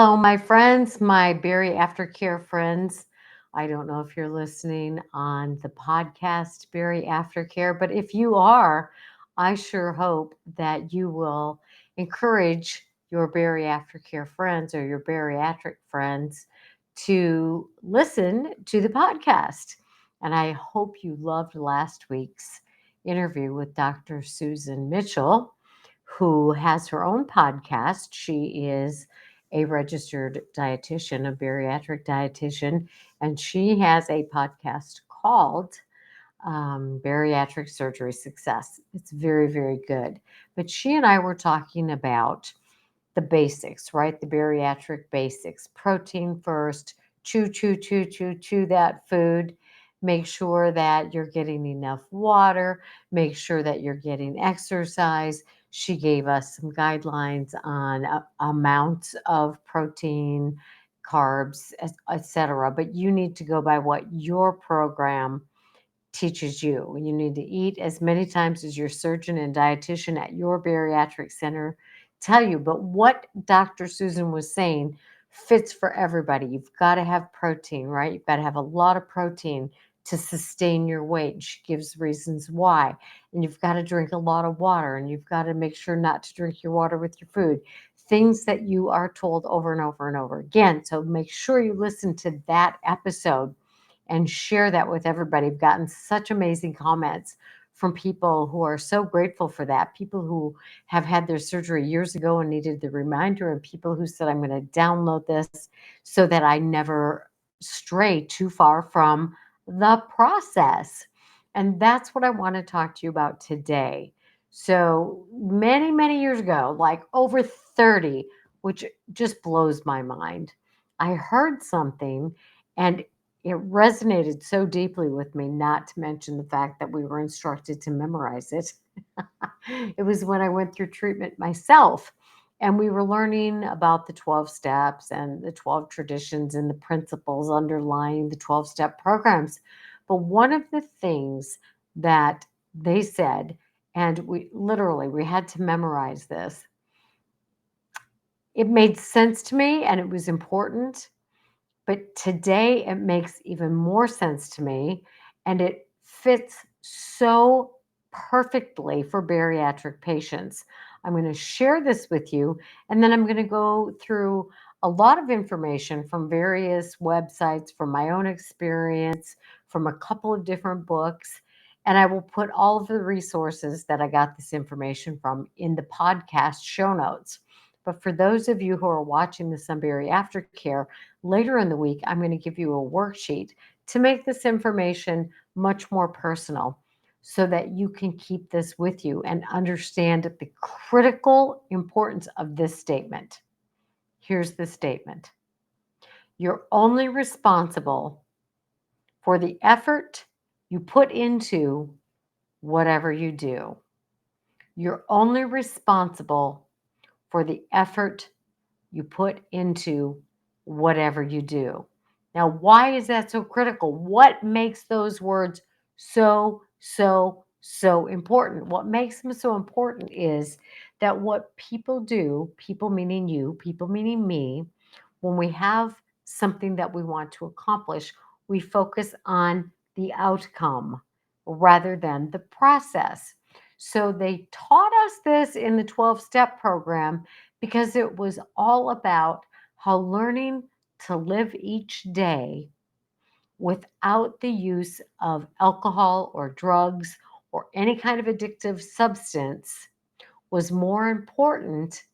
Hello, my friends, my Berry Aftercare friends. I don't know if you're listening on the podcast, Berry Aftercare, but if you are, I sure hope that you will encourage your Berry Aftercare friends or your bariatric friends to listen to the podcast. And I hope you loved last week's interview with Dr. Susan Mitchell, who has her own podcast. She is a registered dietitian, a bariatric dietitian, and she has a podcast called Bariatric Surgery Success. It's very, very good. But she and I were talking about the basics, right? The bariatric basics. Protein first, chew that food. Make sure that you're getting enough water. Make sure that you're getting exercise. She gave us some guidelines on amounts of protein, carbs, etc. But you need to go by what your program teaches you. You need to eat as many times as your surgeon and dietitian at your bariatric center tell you. But what Dr. Susan was saying fits for everybody. You've got to have protein, right? You've got to have a lot of protein to sustain your weight. She gives reasons why. And you've got to drink a lot of water, and you've got to make sure not to drink your water with your food. Things that you are told over and over and over again. So make sure you listen to that episode and share that with everybody. I've gotten such amazing comments from people who are so grateful for that. People who have had their surgery years ago and needed the reminder, and people who said, I'm going to download this so that I never stray too far from the process. And that's what I want to talk to you about today. So, many, many years ago, like over 30, which just blows my mind, I heard something and it resonated so deeply with me, not to mention the fact that we were instructed to memorize it. It was when I went through treatment myself, and we were learning about the 12 steps and the 12 traditions and the principles underlying the 12-step programs. But one of the things that they said, and we had to memorize this, it made sense to me and it was important, but today it makes even more sense to me, and it fits so perfectly for bariatric patients. I'm going to share this with you, and then I'm going to go through a lot of information from various websites, from my own experience, from a couple of different books. And I will put all of the resources that I got this information from in the podcast show notes. But for those of you who are watching the Sunbury Aftercare, later in the week, I'm going to give you a worksheet to make this information much more personal so that you can keep this with you and understand the critical importance of this statement. Here's the statement: you're only responsible for the effort you put into whatever you do. You're only responsible for the effort you put into whatever you do. Now, why is that so critical? What makes those words so, so, so important? What makes them so important is that what people do, people meaning you, people meaning me, when we have something that we want to accomplish, we focus on the outcome rather than the process. So they taught us this in the 12-step program because it was all about how learning to live each day without the use of alcohol or drugs or any kind of addictive substance was more important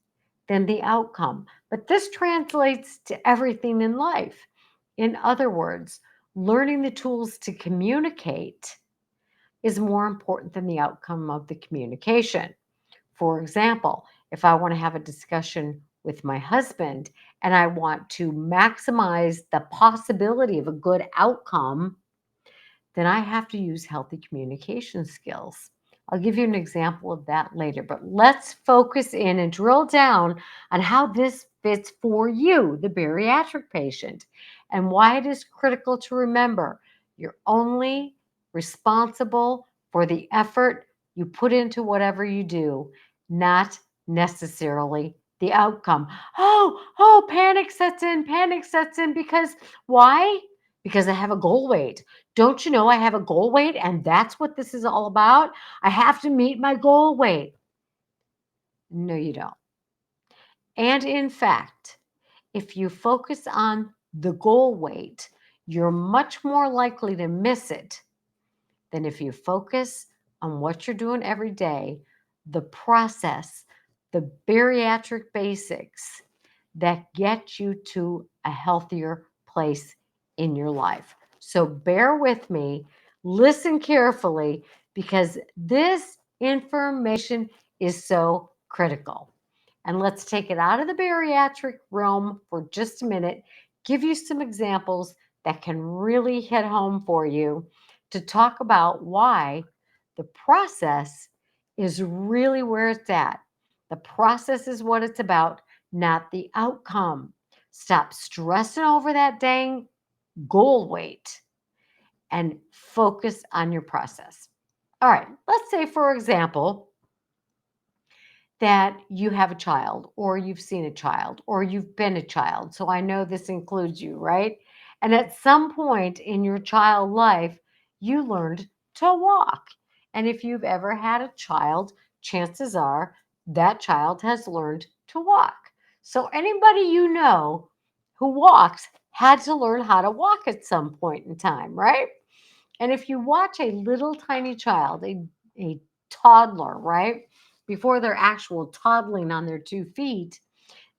than the outcome. But this translates to everything in life. In other words, learning the tools to communicate is more important than the outcome of the communication. For example, if I want to have a discussion with my husband and I want to maximize the possibility of a good outcome, then I have to use healthy communication skills. I'll give you an example of that later, but let's focus in and drill down on how this fits for you, the bariatric patient, and why it is critical to remember you're only responsible for the effort you put into whatever you do, not necessarily the outcome. Oh, panic sets in because why? Because I have a goal weight. Don't you know I have a goal weight and that's what this is all about? I have to meet my goal weight. No, you don't. And in fact, if you focus on the goal weight, you're much more likely to miss it than if you focus on what you're doing every day, the process, the bariatric basics that get you to a healthier place in your life. So bear with me, listen carefully, because this information is so critical. And let's take it out of the bariatric realm for just a minute, give you some examples that can really hit home for you to talk about why the process is really where it's at. The process is what it's about, not the outcome. Stop stressing over that dang goal weight and focus on your process. All right, let's say, for example, that you have a child or you've seen a child or you've been a child. So I know this includes you, right? And at some point in your child life, you learned to walk. And if you've ever had a child, chances are that child has learned to walk. So anybody you know who walks had to learn how to walk at some point in time, right? And if you watch a little tiny child, a toddler, right, before they're actual toddling on their 2 feet,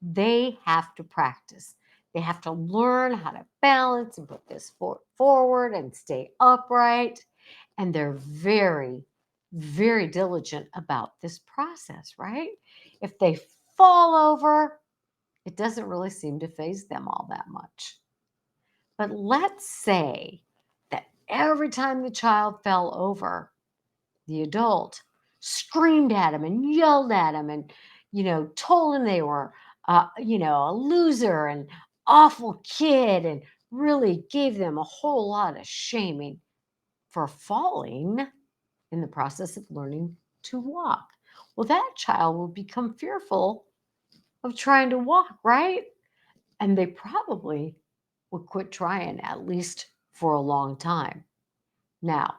they have to practice. They have to learn how to balance and put this foot forward and stay upright. And they're very, very diligent about this process, right? If they fall over, it doesn't really seem to phase them all that much. But let's say that every time the child fell over, the adult screamed at him and yelled at him and, told him they were, a loser and awful kid and really gave them a whole lot of shaming for falling in the process of learning to walk. Well, that child will become fearful of trying to walk, right? And they probably would quit trying, at least for a long time. Now,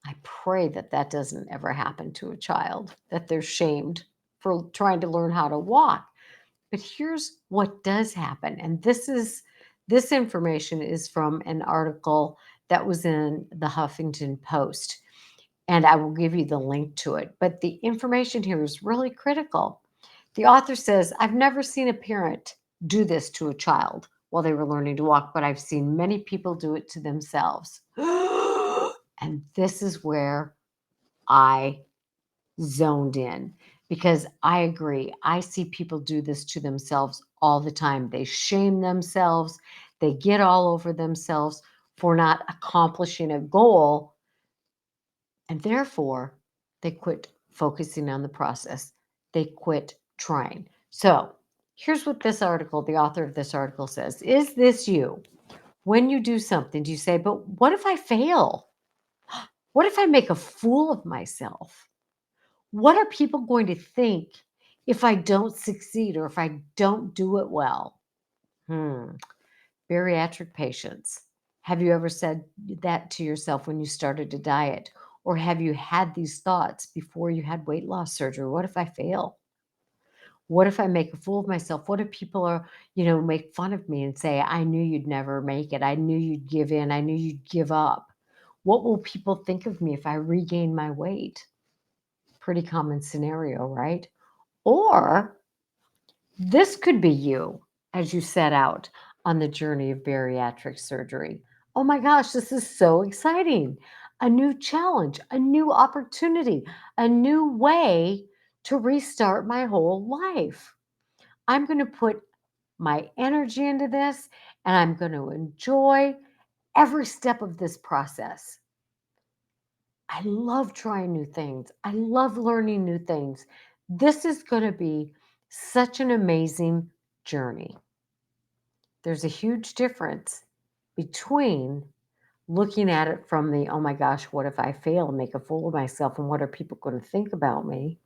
I pray that that doesn't ever happen to a child, that they're shamed for trying to learn how to walk. But here's what does happen. And this information is from an article that was in the Huffington Post. And I will give you the link to it. But the information here is really critical. The author says, I've never seen a parent do this to a child while they were learning to walk, but I've seen many people do it to themselves. And this is where I zoned in because I agree. I see people do this to themselves all the time. They shame themselves, they get all over themselves for not accomplishing a goal, and therefore they quit focusing on the process. They quit trying. So, here's what this article, the author of this article says. Is this you? When you do something, do you say, but what if I fail? What if I make a fool of myself? What are people going to think if I don't succeed or if I don't do it well? Hmm. Bariatric patients. Have you ever said that to yourself when you started a diet? Or have you had these thoughts before you had weight loss surgery? What if I fail? What if I make a fool of myself? What if people make fun of me and say, I knew you'd never make it. I knew you'd give in. I knew you'd give up. What will people think of me if I regain my weight? Pretty common scenario, right? Or this could be you as you set out on the journey of bariatric surgery. Oh my gosh, this is so exciting. A new challenge, a new opportunity, a new way to restart my whole life. I'm going to put my energy into this and I'm going to enjoy every step of this process. I love trying new things. I love learning new things. This is going to be such an amazing journey. There's a huge difference between looking at it from the, oh my gosh, what if I fail and make a fool of myself and what are people going to think about me,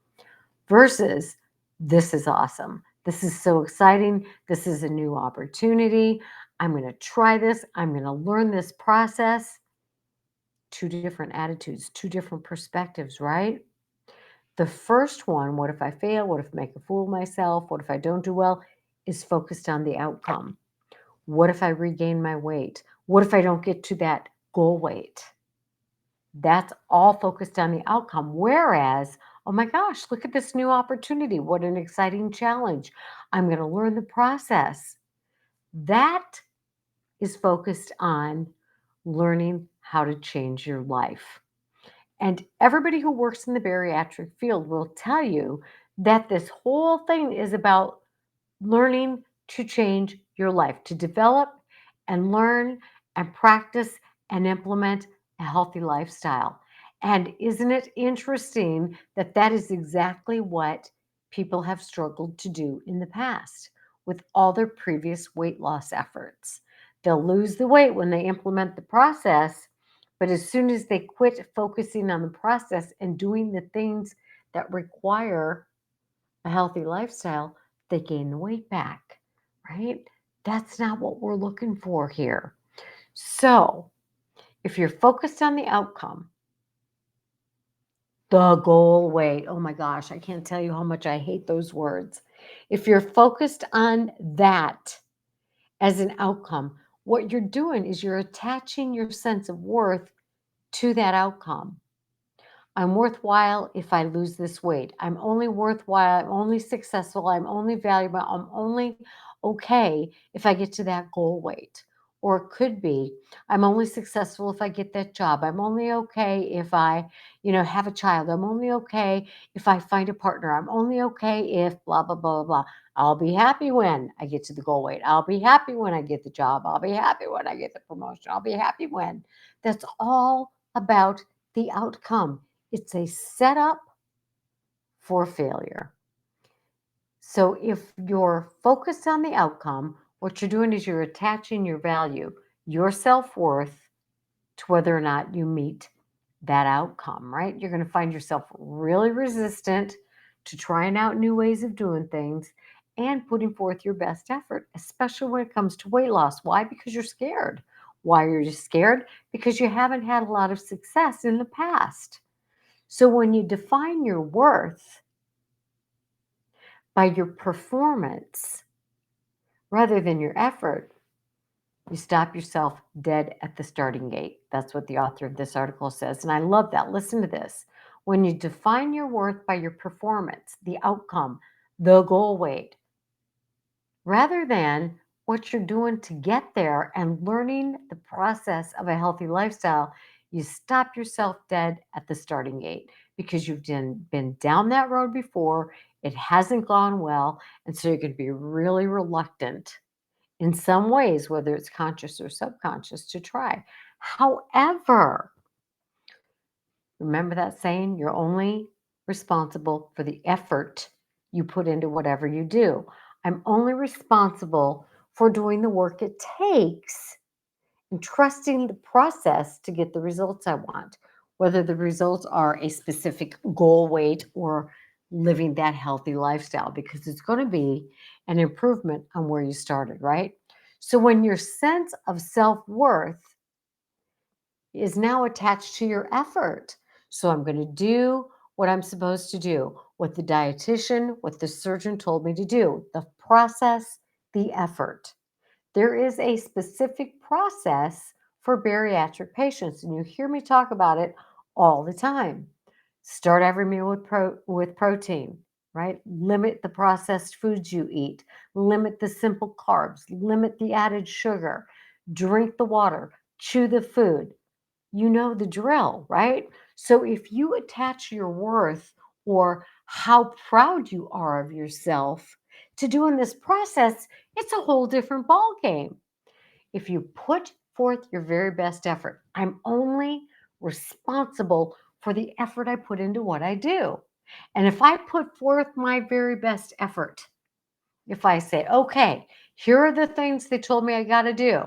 versus This is awesome. This is so exciting. This is a new opportunity. I'm going to try this. I'm going to learn this process. Two different attitudes, two different perspectives, right? The first one, what if I fail? What if I make a fool of myself? What if I don't do well? Is focused on the outcome. What if I regain my weight? What if I don't get to that goal weight? That's all focused on the outcome. Whereas, oh my gosh, look at this new opportunity. What an exciting challenge. I'm going to learn the process. That is focused on learning how to change your life. And everybody who works in the bariatric field will tell you that this whole thing is about learning to change your life, to develop and learn and practice and implement a healthy lifestyle. And isn't it interesting that that is exactly what people have struggled to do in the past with all their previous weight loss efforts? They'll lose the weight when they implement the process, but as soon as they quit focusing on the process and doing the things that require a healthy lifestyle, they gain the weight back, right? That's not what we're looking for here. So, if you're focused on the outcome, the goal weight, oh my gosh, I can't tell you how much I hate those words. If you're focused on that as an outcome, what you're doing is you're attaching your sense of worth to that outcome. I'm worthwhile if I lose this weight. I'm only worthwhile. I'm only successful. I'm only valuable. I'm only okay if I get to that goal weight. Or it could be, I'm only successful if I get that job. I'm only okay if I, have a child. I'm only okay if I find a partner. I'm only okay if blah, blah, blah, blah, blah. I'll be happy when I get to the goal weight. I'll be happy when I get the job. I'll be happy when I get the promotion. I'll be happy when. That's all about the outcome. It's a setup for failure. So if you're focused on the outcome, what you're doing is you're attaching your value, your self worth, to whether or not you meet that outcome, right? You're going to find yourself really resistant to trying out new ways of doing things and putting forth your best effort, especially when it comes to weight loss. Why? Because you're scared. Why are you scared? Because you haven't had a lot of success in the past. So when you define your worth by your performance rather than your effort, you stop yourself dead at the starting gate. That's what the author of this article says. And I love that. Listen to this. When you define your worth by your performance, the outcome, the goal weight, rather than what you're doing to get there and learning the process of a healthy lifestyle, you stop yourself dead at the starting gate because you've been down that road before. It hasn't gone well. And so you're going to be really reluctant in some ways, whether it's conscious or subconscious, to try. However, remember that saying, you're only responsible for the effort you put into whatever you do. I'm only responsible for doing the work it takes and trusting the process to get the results I want, whether the results are a specific goal weight or living that healthy lifestyle, because it's going to be an improvement on where you started, right? So when your sense of self worth is now attached to your effort. So I'm going to do what I'm supposed to do, what the dietitian, what the surgeon told me to do, the process, the effort. There is a specific process for bariatric patients, and you hear me talk about it all the time. Start every meal with protein, right? Limit the processed foods you eat, limit the simple carbs, limit the added sugar, drink the water, chew the food. You know the drill, right? So if you attach your worth or how proud you are of yourself to doing this process, it's a whole different ball game. If you put forth your very best effort, I'm only responsible for the effort I put into what I do. And if I put forth my very best effort, if I say, okay, here are the things they told me I got to do.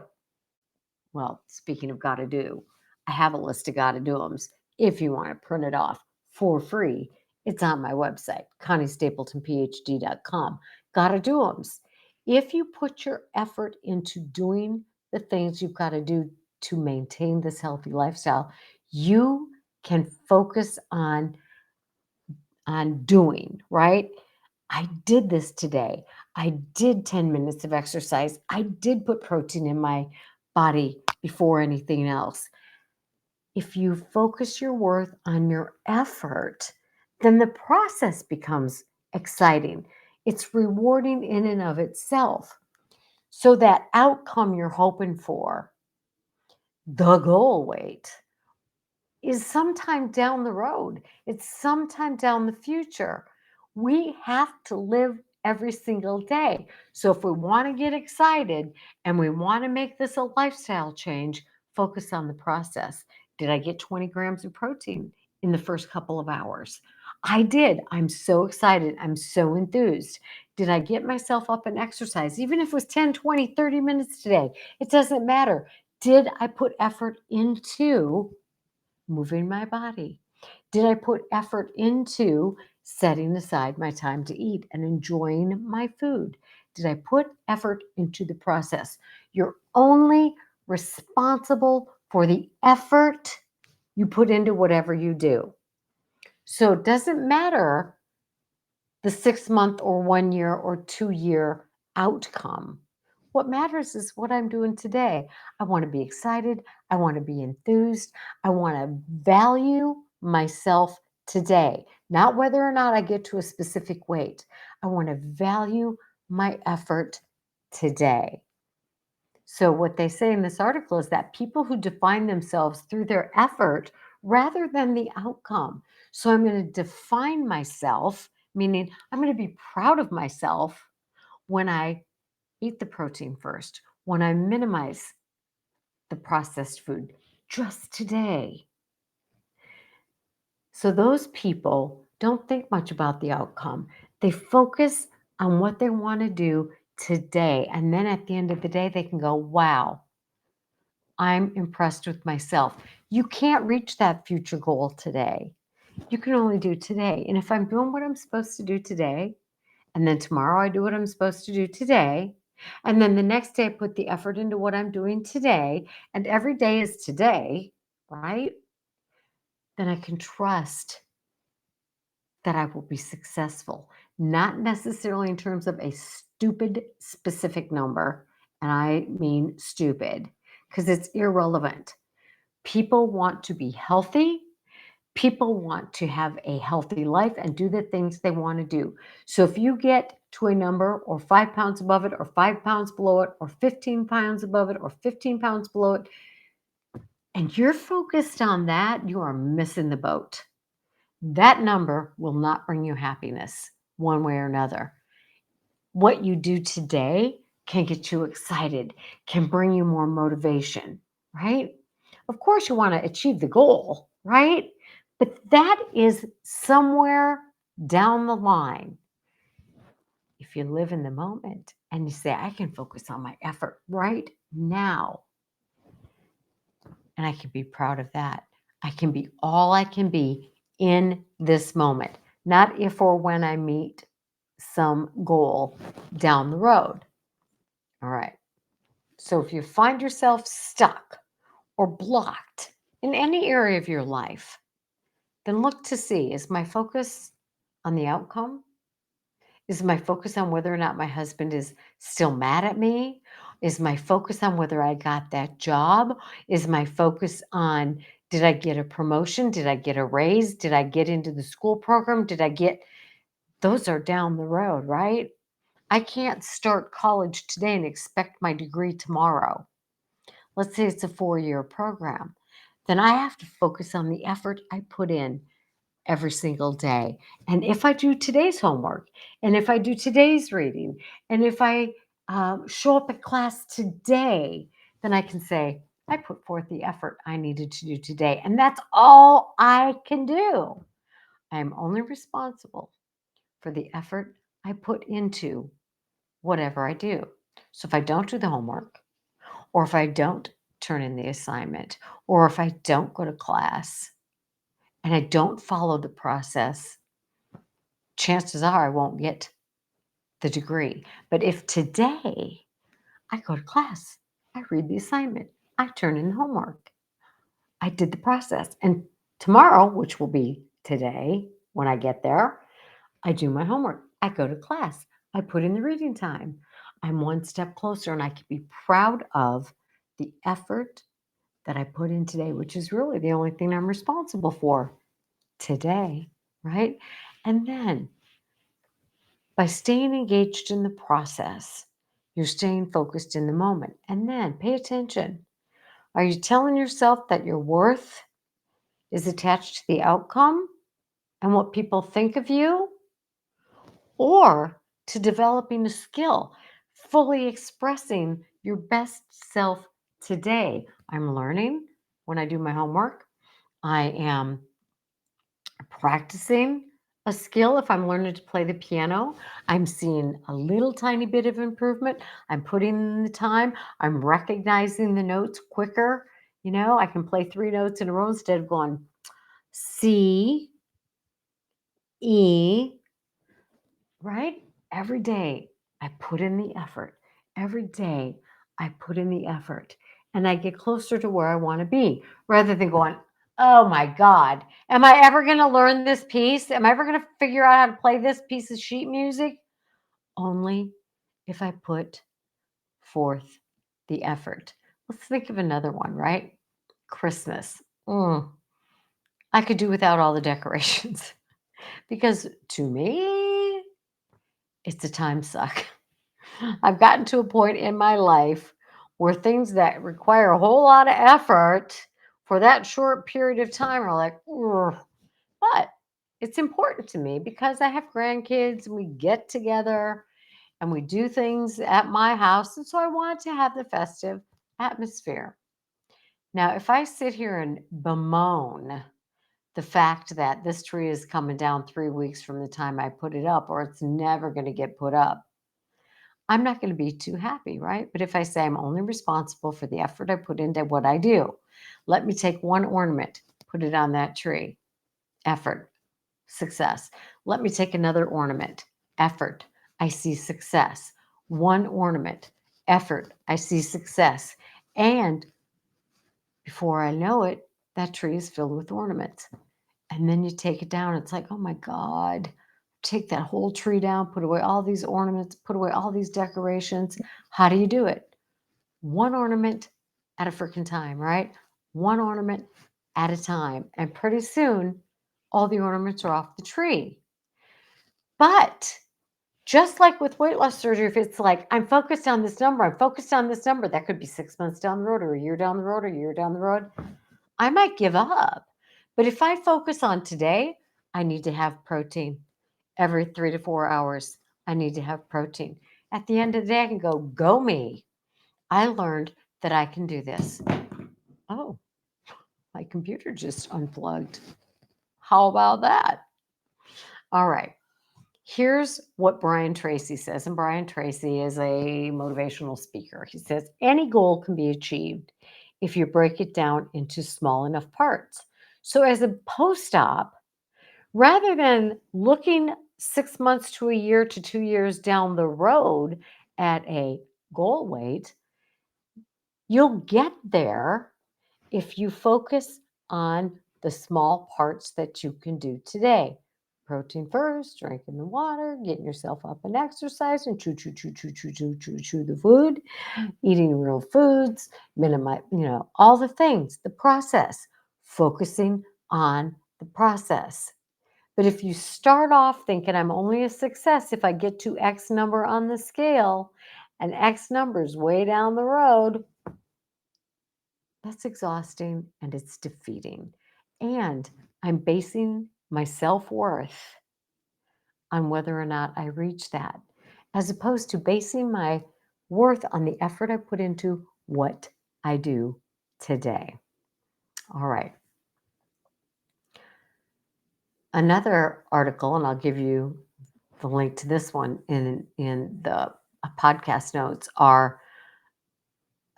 Well, speaking of got to do, I have a list of got to do 'ems if you want to print it off for free It's on my website, ConnieStapletonPhD.com. Gotta do 'em. If you put your effort into doing the things you've got to do to maintain this healthy lifestyle, you can focus on doing, right? I did this today. I did 10 minutes of exercise. I did put protein in my body before anything else. If you focus your worth on your effort, then the process becomes exciting. It's rewarding in and of itself. So that outcome you're hoping for, the goal weight, is sometime down the road. It's sometime down the future. We have to live every single day. So if we want to get excited and we want to make this a lifestyle change, focus on the process. Did I get 20 grams of protein in the first couple of hours? I did. I'm so excited. I'm so enthused. Did I get myself up and exercise? Even if it was 10, 20, 30 minutes today, it doesn't matter. Did I put effort into moving my body? Did I put effort into setting aside my time to eat and enjoying my food? Did I put effort into the process? You're only responsible for the effort you put into whatever you do. So it doesn't matter the 6 month or 1 year or 2 year outcome. What matters is what I'm doing today. I want to be excited. I want to be enthused. I want to value myself today, not whether or not I get to a specific weight. I want to value my effort today. So, what they say in this article is that people who define themselves through their effort rather than the outcome. So, I'm going to define myself, meaning I'm going to be proud of myself when I eat the protein first, when I minimize the processed food just today. So, those people don't think much about the outcome, they focus on what they want to do today. And then at the end of the day, they can go, wow, I'm impressed with myself. You can't reach that future goal today. You can only do today. And if I'm doing what I'm supposed to do today, and then tomorrow I do what I'm supposed to do today, and then the next day I put the effort into what I'm doing today, and every day is today, right? Then I can trust that I will be successful, not necessarily in terms of a stupid specific number. And I mean stupid because it's irrelevant. People want to be healthy. People want to have a healthy life and do the things they want to do. So if you get to a number or 5 pounds above it, or 5 pounds below it, or 15 pounds above it, or 15 pounds below it, and you're focused on that, you are missing the boat. That number will not bring you happiness one way or another. What you do today can get you excited, can bring you more motivation, right? Of course, you want to achieve the goal, right? But that is somewhere down the line. If you live in the moment and you say, I can focus on my effort right now, and I can be proud of that. I can be all I can be in this moment, not if or when I meet some goal down the road. All right. So if you find yourself stuck or blocked in any area of your life, then look to see, is my focus on the outcome? Is my focus on whether or not my husband is still mad at me? Is my focus on whether I got that job? Is my focus on, did I get a promotion? Did I get a raise? Did I get into the school program? Did I get, those are down the road, right? I can't start college today and expect my degree tomorrow. Let's say it's a 4 year program. Then I have to focus on the effort I put in every single day. And if I do today's homework, and if I do today's reading, and if I show up at class today, then I can say, I put forth the effort I needed to do today. And that's all I can do. I am only responsible for the effort I put into whatever I do. So if I don't do the homework, or if I don't turn in the assignment, or if I don't go to class and I don't follow the process, chances are I won't get the degree. But if today I go to class, I read the assignment, I turn in homework, I did the process. And tomorrow, which will be today when I get there, I do my homework. I go to class. I put in the reading time. I'm one step closer and I can be proud of the effort that I put in today, which is really the only thing I'm responsible for today, right? And then by staying engaged in the process, you're staying focused in the moment. And then pay attention. Are you telling yourself that your worth is attached to the outcome and what people think of you, or to developing a skill, fully expressing your best self today? I'm learning when I do my homework. I am practicing a skill. If I'm learning to play the piano, I'm seeing a little tiny bit of improvement. I'm putting in the time. I'm recognizing the notes quicker. I can play 3 notes in a row instead of going C, E, right? Every day I put in the effort. Every day I put in the effort and I get closer to where I want to be rather than going, oh my God, am I ever going to learn this piece? Am I ever going to figure out how to play this piece of sheet music? Only if I put forth the effort. Let's think of another one, right? Christmas. I could do without all the decorations because to me, it's a time suck. I've gotten to a point in my life where things that require a whole lot of effort for that short period of time are like, ugh. But it's important to me because I have grandkids and we get together and we do things at my house. And so I want to have the festive atmosphere. Now, if I sit here and bemoan the fact that this tree is coming down 3 weeks from the time I put it up, or it's never going to get put up, I'm not going to be too happy, right? But if I say I'm only responsible for the effort I put into what I do, let me take one ornament, put it on that tree, effort, success. Let me take another ornament, effort, I see success. One ornament, effort, I see success. And before I know it, that tree is filled with ornaments. And then you take it down. It's like, oh my God, take that whole tree down, put away all these ornaments, put away all these decorations. How do you do it? One ornament at a freaking time, right? One ornament at a time. And pretty soon, all the ornaments are off the tree. But just like with weight loss surgery, if it's like, I'm focused on this number, I'm focused on this number, that could be 6 months down the road or a year down the road or a year down the road. I might give up. But if I focus on today, I need to have protein every 3 to 4 hours. I need to have protein. At the end of the day, I can go me. I learned that I can do this. Oh, my computer just unplugged. How about that? All right. Here's what Brian Tracy says. And Brian Tracy is a motivational speaker. He says, any goal can be achieved if you break it down into small enough parts. So, as a post op, rather than looking 6 months to a year to 2 years down the road at a goal weight, you'll get there if you focus on the small parts that you can do today. Protein first, drinking the water, getting yourself up and exercising, chew the food, eating real foods, minimize, all the things, the process, focusing on the process. But if you start off thinking I'm only a success if I get to X number on the scale and X numbers way down the road, that's exhausting and it's defeating. And I'm basing my self worth on whether or not I reach that, as opposed to basing my worth on the effort I put into what I do today. All right. Another article, and I'll give you the link to this one in the podcast notes, are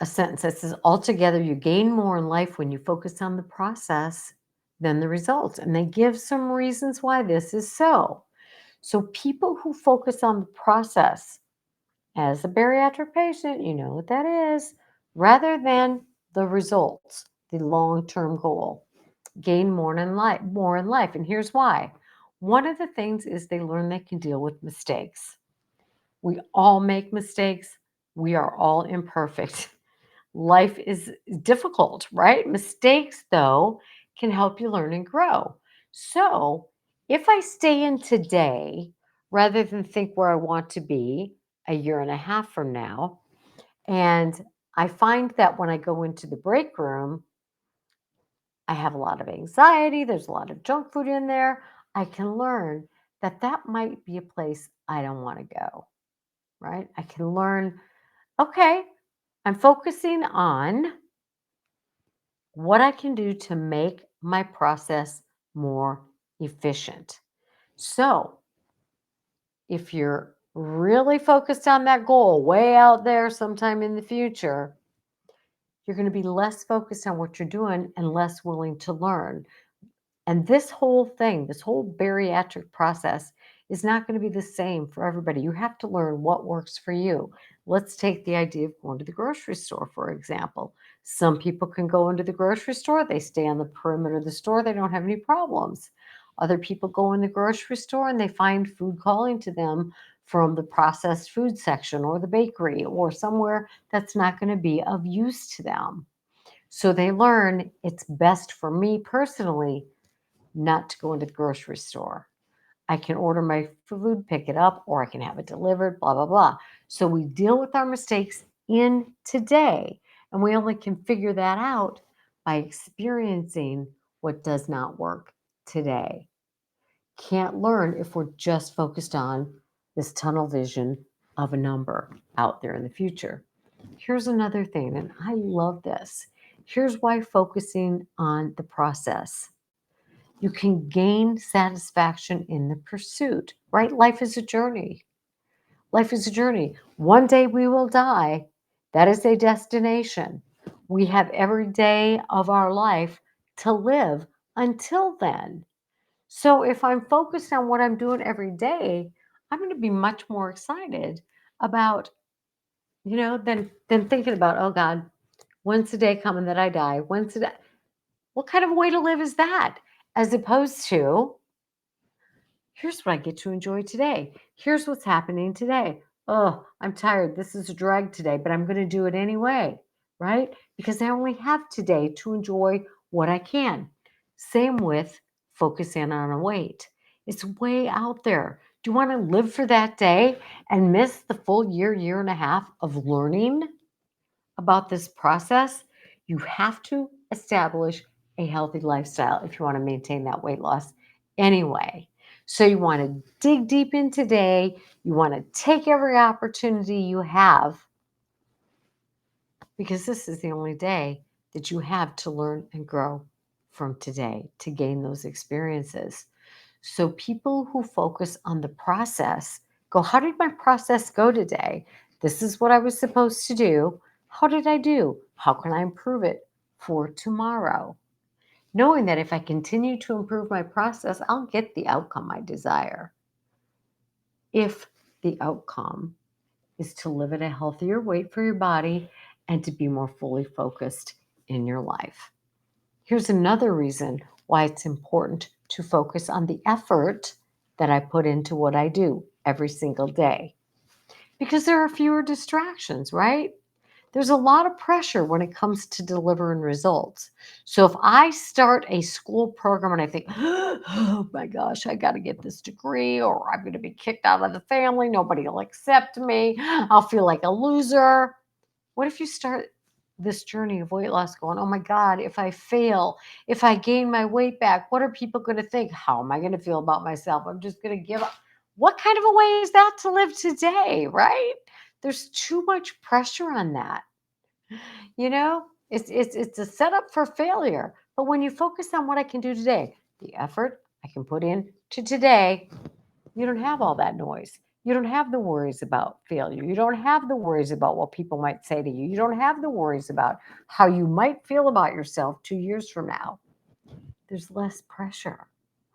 a sentence that says, altogether, you gain more in life when you focus on the process than the results. And they give some reasons why this is so. So people who focus on the process, as a bariatric patient, you know what that is, rather than the results, the long-term goal, gain more in life. And here's why. One of the things is they learn they can deal with mistakes. We all make mistakes. We are all imperfect. Life is difficult, right? Mistakes, though, can help you learn and grow. So if I stay in today rather than think where I want to be a year and a half from now, and I find that when I go into the break room, I have a lot of anxiety, there's a lot of junk food in there, I can learn that that might be a place I don't want to go, right? I can learn, okay, I'm focusing on what I can do to make my process more efficient. So, if you're really focused on that goal way out there sometime in the future, you're going to be less focused on what you're doing and less willing to learn. And this whole thing, this whole bariatric process is not going to be the same for everybody. You have to learn what works for you. Let's take the idea of going to the grocery store, for example. Some people can go into the grocery store, they stay on the perimeter of the store, they don't have any problems. Other people go in the grocery store and they find food calling to them from the processed food section or the bakery or somewhere that's not going to be of use to them. So they learn it's best for me personally not to go into the grocery store. I can order my food, pick it up, or I can have it delivered, blah, blah, blah. So we deal with our mistakes in today, and we only can figure that out by experiencing what does not work today. Can't learn if we're just focused on this tunnel vision of a number out there in the future. Here's another thing, and I love this. Here's why focusing on the process. You can gain satisfaction in the pursuit, right? Life is a journey. Life is a journey. One day we will die. That is a destination. We have every day of our life to live until then. So if I'm focused on what I'm doing every day, I'm going to be much more excited about, than thinking about, oh God, when's the day coming that I die? When's the day? What kind of a way to live is that? As opposed to, here's what I get to enjoy today. Here's what's happening today. Oh, I'm tired. This is a drag today, but I'm going to do it anyway, right? Because I only have today to enjoy what I can. Same with focusing on a weight. It's way out there. Do you want to live for that day and miss the full year, year and a half of learning about this process? You have to establish a healthy lifestyle if you want to maintain that weight loss anyway. So you want to dig deep in today. You want to take every opportunity you have because this is the only day that you have to learn and grow from today to gain those experiences. So people who focus on the process go, how did my process go today? This is what I was supposed to do. How did I do? How can I improve it for tomorrow? Knowing that if I continue to improve my process, I'll get the outcome I desire. If the outcome is to live at a healthier weight for your body and to be more fully focused in your life. Here's another reason why it's important to focus on the effort that I put into what I do every single day. Because there are fewer distractions, right? There's a lot of pressure when it comes to delivering results. So if I start a school program and I think, oh my gosh, I got to get this degree or I'm going to be kicked out of the family, nobody will accept me, I'll feel like a loser. What if you start this journey of weight loss going, oh my God, if I fail, if I gain my weight back, what are people going to think? How am I going to feel about myself? I'm just going to give up. What kind of a way is that to live today, right? There's too much pressure on that. You know, it's a setup for failure. But when you focus on what I can do today, the effort I can put in to today, you don't have all that noise. You don't have the worries about failure. You don't have the worries about what people might say to you. You don't have the worries about how you might feel about yourself 2 years from now. There's less pressure,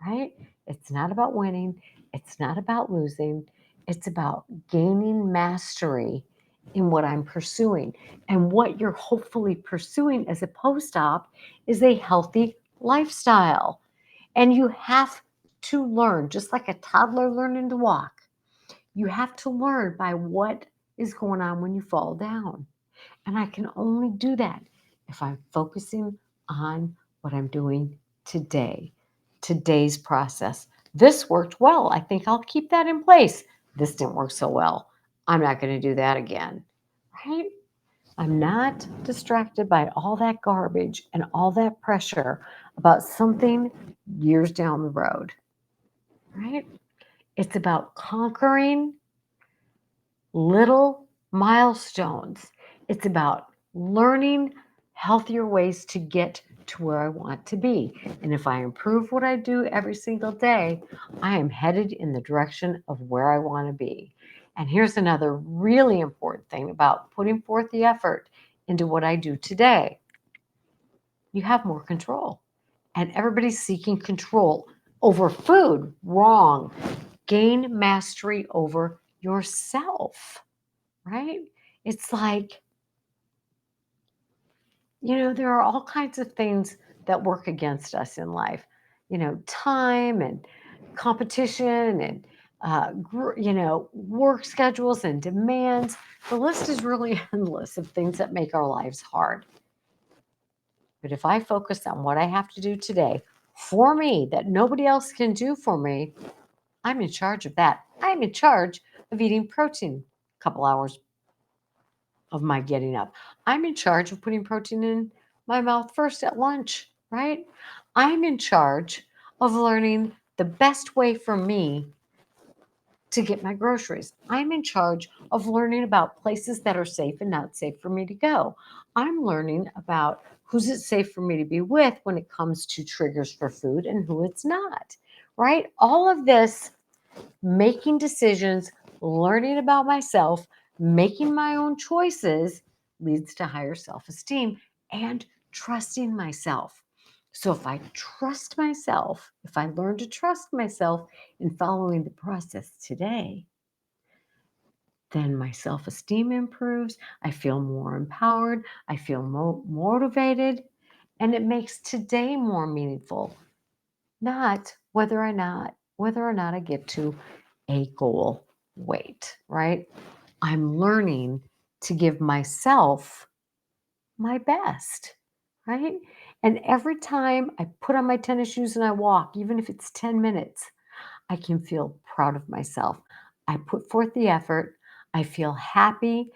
right? It's not about winning. It's not about losing, it's about gaining mastery in what I'm pursuing. And what you're hopefully pursuing as a post op is a healthy lifestyle. And you have to learn, just like a toddler learning to walk, you have to learn by what is going on when you fall down. And I can only do that if I'm focusing on what I'm doing today, today's process. This worked well. I think I'll keep that in place. This didn't work so well. I'm not going to do that again. Right? I'm not distracted by all that garbage and all that pressure about something years down the road. Right? It's about conquering little milestones. It's about learning healthier ways to get to where I want to be. And if I improve what I do every single day, I am headed in the direction of where I want to be. And here's another really important thing about putting forth the effort into what I do today: you have more control. And everybody's seeking control over food. Wrong. Gain mastery over yourself, right? It's like, there are all kinds of things that work against us in life, time and competition and, work schedules and demands. The list is really endless of things that make our lives hard. But if I focus on what I have to do today for me that nobody else can do for me, I'm in charge of that. I'm in charge of eating protein a couple hours of my getting up. I'm in charge of putting protein in my mouth first at lunch, right? I'm in charge of learning the best way for me to get my groceries. I'm in charge of learning about places that are safe and not safe for me to go. I'm learning about who's it safe for me to be with when it comes to triggers for food and who it's not, right? All of this, making decisions, learning about myself, making my own choices, leads to higher self esteem and trusting myself. So if I trust myself, if I learn to trust myself in following the process today, then my self esteem improves. I feel more empowered. I feel motivated. And it makes today more meaningful, not whether or not I get to a goal weight, right? I'm learning to give myself my best, right? And every time I put on my tennis shoes and I walk, even if it's 10 minutes, I can feel proud of myself. I put forth the effort. I feel happy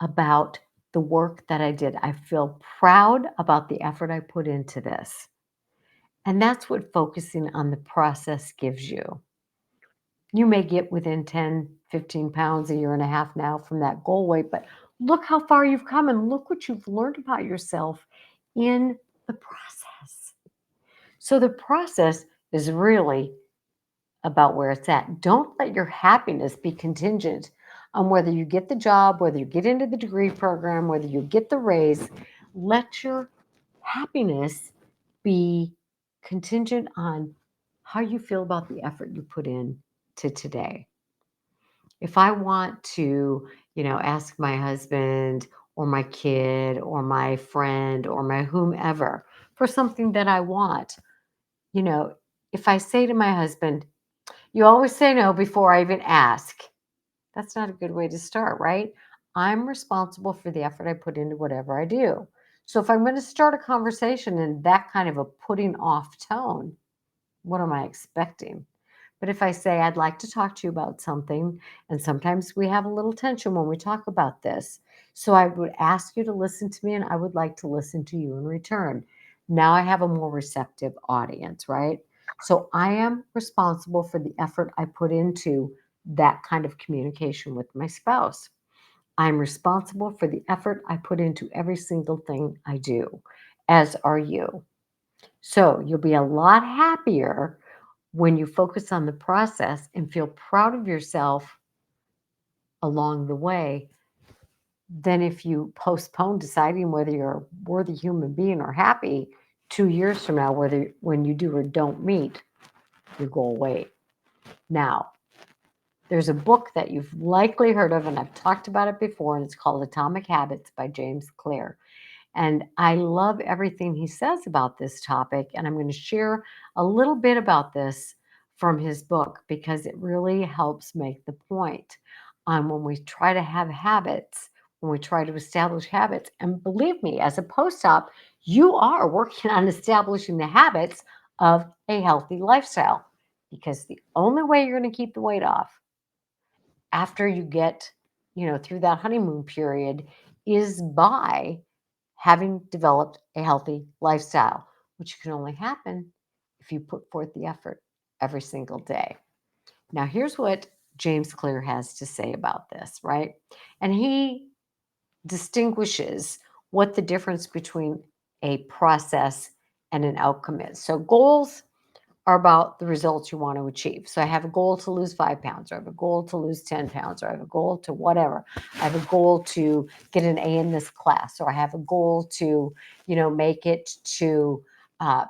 about the work that I did. I feel proud about the effort I put into this. And that's what focusing on the process gives you. You may get within 10, 15 pounds a year and a half now from that goal weight, but look how far you've come and look what you've learned about yourself in the process. So the process is really about where it's at. Don't let your happiness be contingent on whether you get the job, whether you get into the degree program, whether you get the raise. Let your happiness be contingent on how you feel about the effort you put in to today. If I want to, ask my husband or my kid or my friend or my whomever for something that I want, you know, if I say to my husband, "You always say no before I even ask," that's not a good way to start, right? I'm responsible for the effort I put into whatever I do. So if I'm going to start a conversation in that kind of a putting off tone, what am I expecting? But if I say, "I'd like to talk to you about something," and sometimes we have a little tension when we talk about this. So I would ask you to listen to me and I would like to listen to you in return. Now I have a more receptive audience, right? So I am responsible for the effort I put into that kind of communication with my spouse. I'm responsible for the effort I put into every single thing I do, as are you. So you'll be a lot happier when you focus on the process and feel proud of yourself along the way than if you postpone deciding whether you're a worthy human being or happy 2 years from now, whether when you do or don't meet your goal weight. Now, there's a book that you've likely heard of, and I've talked about it before, and it's called Atomic Habits by James Clear. And I love everything he says about this topic. And I'm going to share a little bit about this from his book because it really helps make the point on when we try to have habits, when we try to establish habits. And believe me, as a post op, you are working on establishing the habits of a healthy lifestyle because the only way you're going to keep the weight off after you get, through that honeymoon period is by having developed a healthy lifestyle, which can only happen if you put forth the effort every single day. Now, here's what James Clear has to say about this, right? And he distinguishes what the difference between a process and an outcome is. So, goals are about the results you want to achieve. So I have a goal to lose 5 pounds, or I have a goal to lose 10 pounds, or I have a goal to whatever. I have a goal to get an A in this class, or I have a goal to, make it to uh,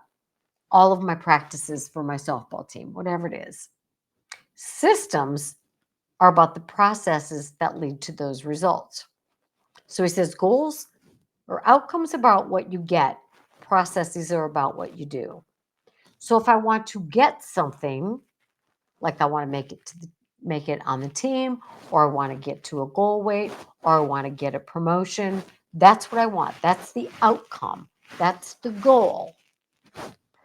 all of my practices for my softball team, whatever it is. Systems are about the processes that lead to those results. So he says goals or outcomes about what you get, processes are about what you do. So if I want to get something, like I want to make it on the team, or I want to get to a goal weight, or I want to get a promotion. That's what I want. That's the outcome. That's the goal.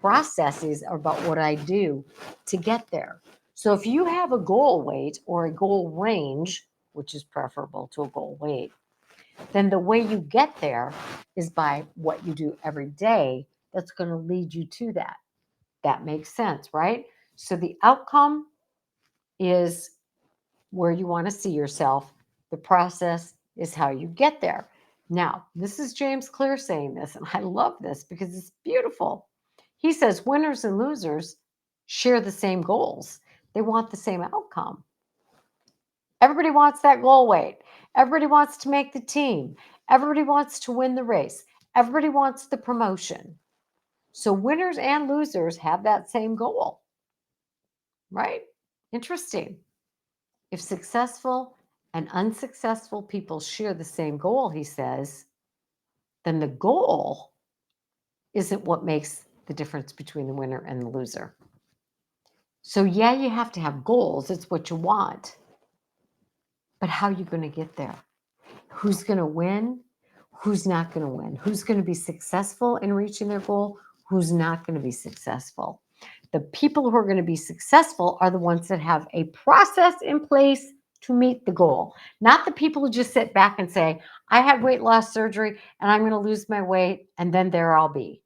Processes are about what I do to get there. So if you have a goal weight or a goal range, which is preferable to a goal weight, then the way you get there is by what you do every day that's going to lead you to that. That makes sense, right? So the outcome is where you want to see yourself. The process is how you get there. Now, this is James Clear saying this, and I love this because it's beautiful. He says winners and losers share the same goals, they want the same outcome. Everybody wants that goal weight. Everybody wants to make the team. Everybody wants to win the race. Everybody wants the promotion. So, winners and losers have that same goal, right? Interesting. If successful and unsuccessful people share the same goal, he says, then the goal isn't what makes the difference between the winner and the loser. So, yeah, you have to have goals, it's what you want. But how are you going to get there? Who's going to win? Who's not going to win? Who's going to be successful in reaching their goal? Who's not going to be successful? The people who are going to be successful are the ones that have a process in place to meet the goal, not the people who just sit back and say, I had weight loss surgery and I'm going to lose my weight and then there I'll be.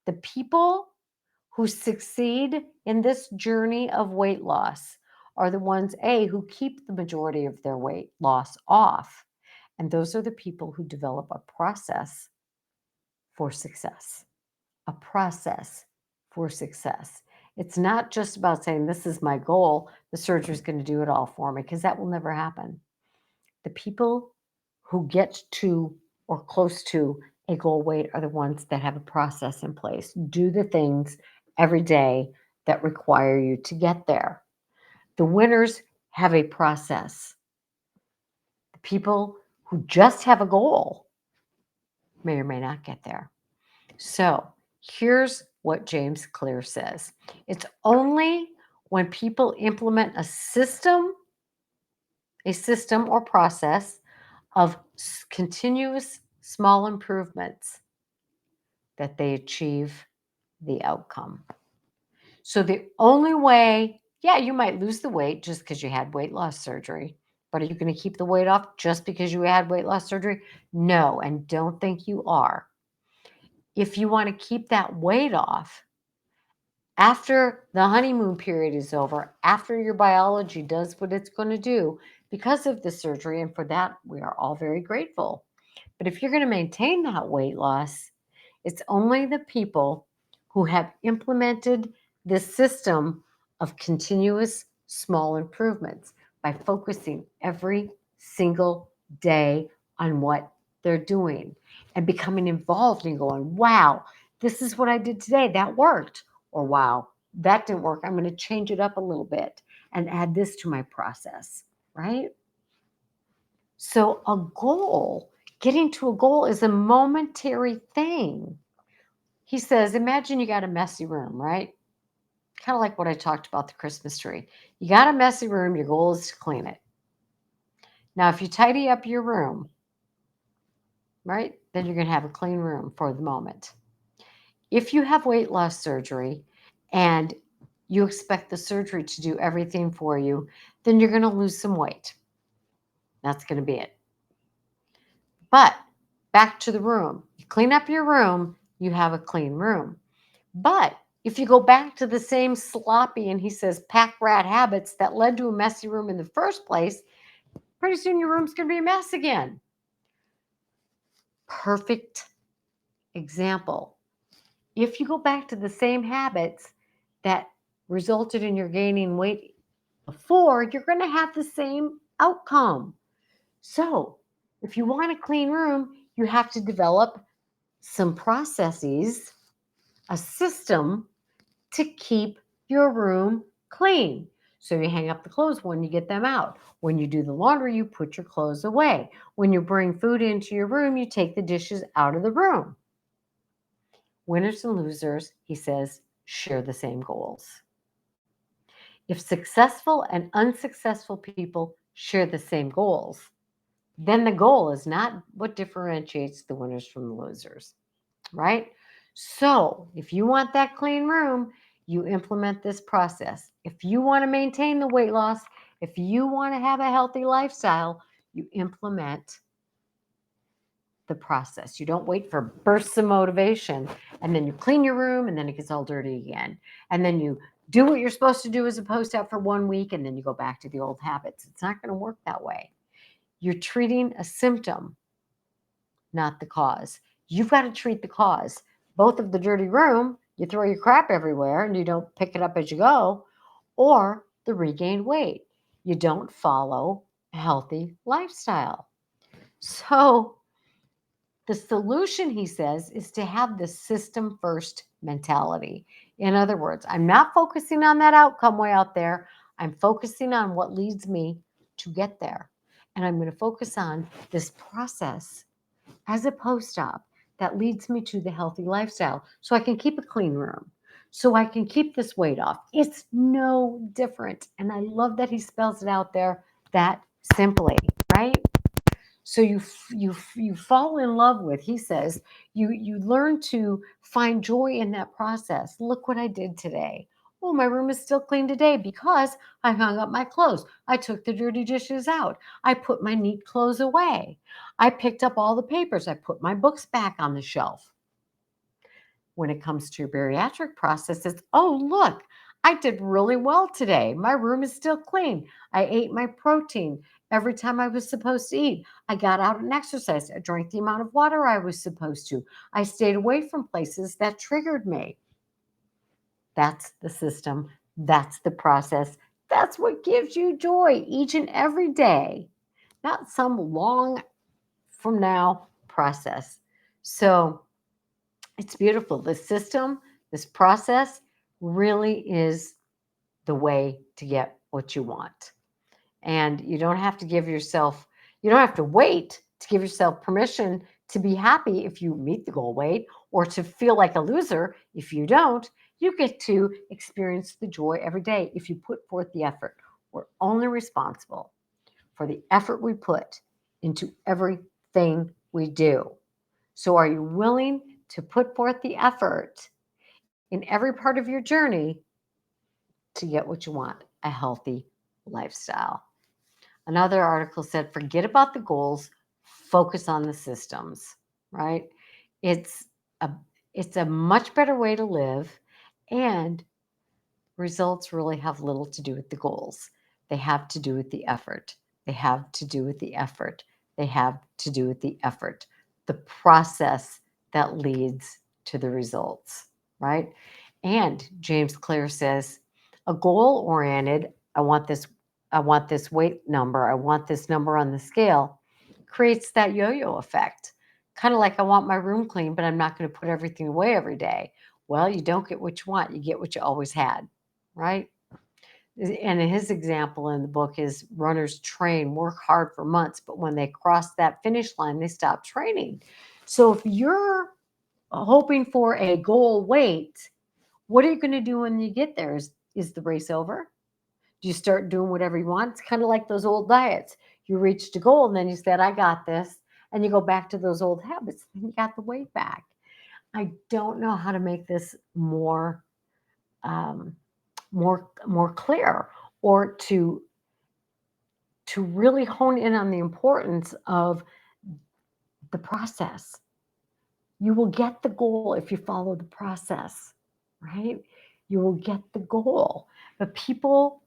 The people who succeed in this journey of weight loss are the ones, A, who keep the majority of their weight loss off. And those are the people who develop a process for success. A process for success. It's not just about saying, this is my goal, the surgery is going to do it all for me, because that will never happen. The people who get to or close to a goal weight are the ones that have a process in place. Do the things every day that require you to get there. The winners have a process. The people who just have a goal may or may not get there. So here's what James Clear says. It's only when people implement a system or process of continuous small improvements that they achieve the outcome. So the only way, yeah, you might lose the weight just because you had weight loss surgery, but are you going to keep the weight off just because you had weight loss surgery? No, and don't think you are. If you want to keep that weight off, after the honeymoon period is over, after your biology does what it's going to do because of the surgery, and for that we are all very grateful. But if you're going to maintain that weight loss, it's only the people who have implemented this system of continuous small improvements by focusing every single day on what they're doing and becoming involved and going, wow, this is what I did today. That worked. Or wow, that didn't work. I'm going to change it up a little bit and add this to my process, right? So a goal, getting to a goal is a momentary thing. He says, imagine you got a messy room, right? Kind of like what I talked about the Christmas tree. You got a messy room, your goal is to clean it. Now, if you tidy up your room, right, then you're going to have a clean room for the moment. If you have weight loss surgery and you expect the surgery to do everything for you, then you're going to lose some weight. That's going to be it. But back to the room. You clean up your room, you have a clean room. But if you go back to the same sloppy, and he says, pack rat habits that led to a messy room in the first place, pretty soon your room's going to be a mess again. Perfect example. If you go back to the same habits that resulted in your gaining weight before, you're going to have the same outcome. So, if you want a clean room, you have to develop some processes, a system to keep your room clean. So you hang up the clothes when you get them out. When you do the laundry, you put your clothes away. When you bring food into your room, you take the dishes out of the room. Winners and losers, he says, share the same goals. If successful and unsuccessful people share the same goals, then the goal is not what differentiates the winners from the losers, right? So if you want that clean room, you implement this process. If you want to maintain the weight loss, if you want to have a healthy lifestyle, you implement the process. You don't wait for bursts of motivation and then you clean your room and then it gets all dirty again. And then you do what you're supposed to do as opposed to for 1 week and then you go back to the old habits. It's not going to work that way. You're treating a symptom, not the cause. You've got to treat the cause, both of the dirty room, you throw your crap everywhere and you don't pick it up as you go, or the regained weight. You don't follow a healthy lifestyle. So, the solution, he says, is to have the system first mentality. In other words, I'm not focusing on that outcome way out there. I'm focusing on what leads me to get there. And I'm going to focus on this process as a post-op that leads me to the healthy lifestyle so I can keep a clean room, so I can keep this weight off. It's no different. And I love that he spells it out there that simply, right? So you fall in love with, he says, you learn to find joy in that process. Look what I did today. Oh, my room is still clean today because I hung up my clothes. I took the dirty dishes out. I put my neat clothes away. I picked up all the papers. I put my books back on the shelf. When it comes to your bariatric process, it's, oh, look, I did really well today. My room is still clean. I ate my protein every time I was supposed to eat. I got out and exercised. I drank the amount of water I was supposed to. I stayed away from places that triggered me. That's the system. That's the process. That's what gives you joy each and every day, not some long from now process. So it's beautiful. The system, this process really is the way to get what you want. And you don't have to give yourself, you don't have to wait to give yourself permission to be happy if you meet the goal weight or to feel like a loser if you don't. You get to experience the joy every day if you put forth the effort. We're only responsible for the effort we put into everything we do. So, are you willing to put forth the effort in every part of your journey to get what you want, a healthy lifestyle? Another article said, forget about the goals, focus on the systems, right? It's a it's a much better way to live, and results really have little to do with the goals. They have to do with the effort. They have to do with the effort. They have to do with the effort. The process that leads to the results, right? And James Clear says, a goal oriented, I want this weight number, I want this number on the scale, creates that yo-yo effect. Kind of like I want my room clean, but I'm not going to put everything away every day. Well, you don't get what you want, you get what you always had, right? And his example in the book is runners train, work hard for months, but when they cross that finish line, they stop training. So if you're hoping for a goal weight, what are you going to do when you get there? Is the race over? Do you start doing whatever you want? It's kind of like those old diets. You reached a goal and then you said, I got this. And you go back to those old habits and you got the weight back. I don't know how to make this um, more clear, or to really hone in on the importance of the process. You will get the goal if you follow the process, right? You will get the goal. But people,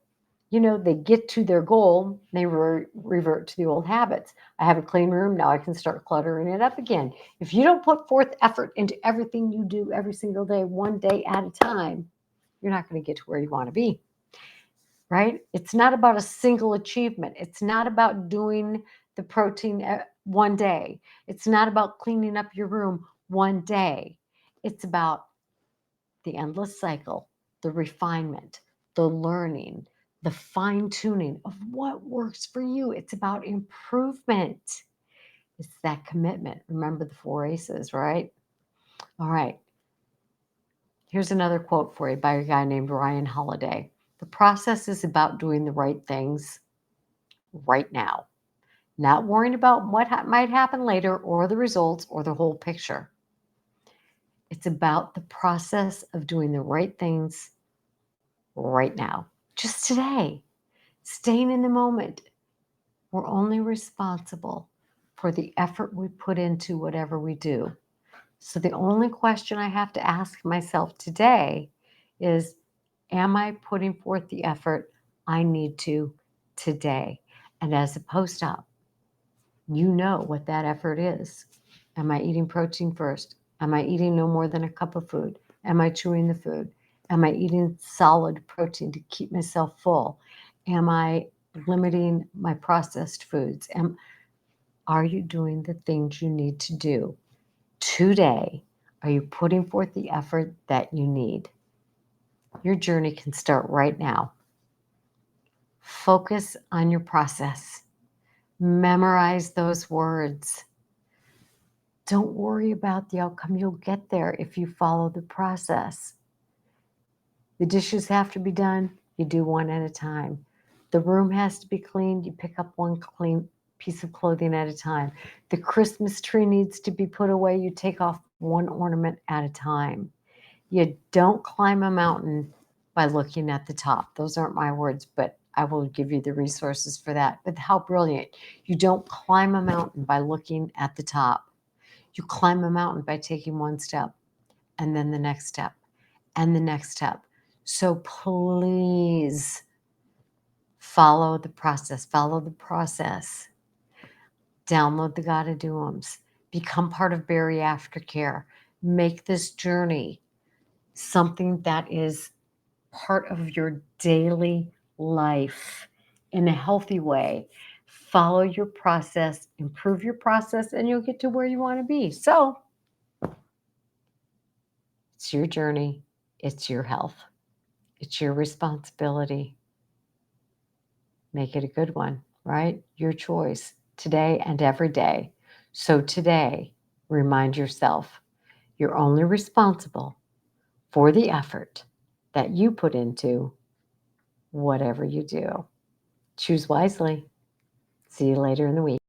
they get to their goal, they revert to the old habits. I have a clean room, now I can start cluttering it up again. If you don't put forth effort into everything you do every single day, one day at a time, you're not going to get to where you want to be, right? It's not about a single achievement. It's not about doing the protein one day. It's not about cleaning up your room one day. It's about the endless cycle, the refinement, the learning, the fine tuning of what works for you. It's about improvement. It's that commitment. Remember the four aces, right? All right. Here's another quote for you by a guy named Ryan Holiday. The process is about doing the right things right now, not worrying about what might happen later or the results or the whole picture. It's about the process of doing the right things right now, just today, staying in the moment. We're only responsible for the effort we put into whatever we do. So the only question I have to ask myself today is, am I putting forth the effort I need to today? And as a post op, you know what that effort is. Am I eating protein first? Am I eating no more than a cup of food? Am I chewing the food? Am I eating solid protein to keep myself full? Am I limiting my processed foods? Are you doing the things you need to do today? Are you putting forth the effort that you need? Your journey can start right now. Focus on your process. Memorize those words. Don't worry about the outcome. You'll get there if you follow the process. The dishes have to be done. You do one at a time. The room has to be cleaned. You pick up one clean piece of clothing at a time. The Christmas tree needs to be put away. You take off one ornament at a time. You don't climb a mountain by looking at the top. Those aren't my words, but I will give you the resources for that. But how brilliant. You don't climb a mountain by looking at the top. You climb a mountain by taking one step and then the next step and the next step. So please follow the process. Follow the process. Download the God of Doings. Become part of Berry Aftercare. Make this journey something that is part of your daily life in a healthy way. Follow your process, improve your process, and you'll get to where you want to be. So it's your journey, it's your health, it's your responsibility. Make it a good one, right? Your choice today and every day. So today, remind yourself you're only responsible for the effort that you put into whatever you do. Choose wisely. See you later in the week.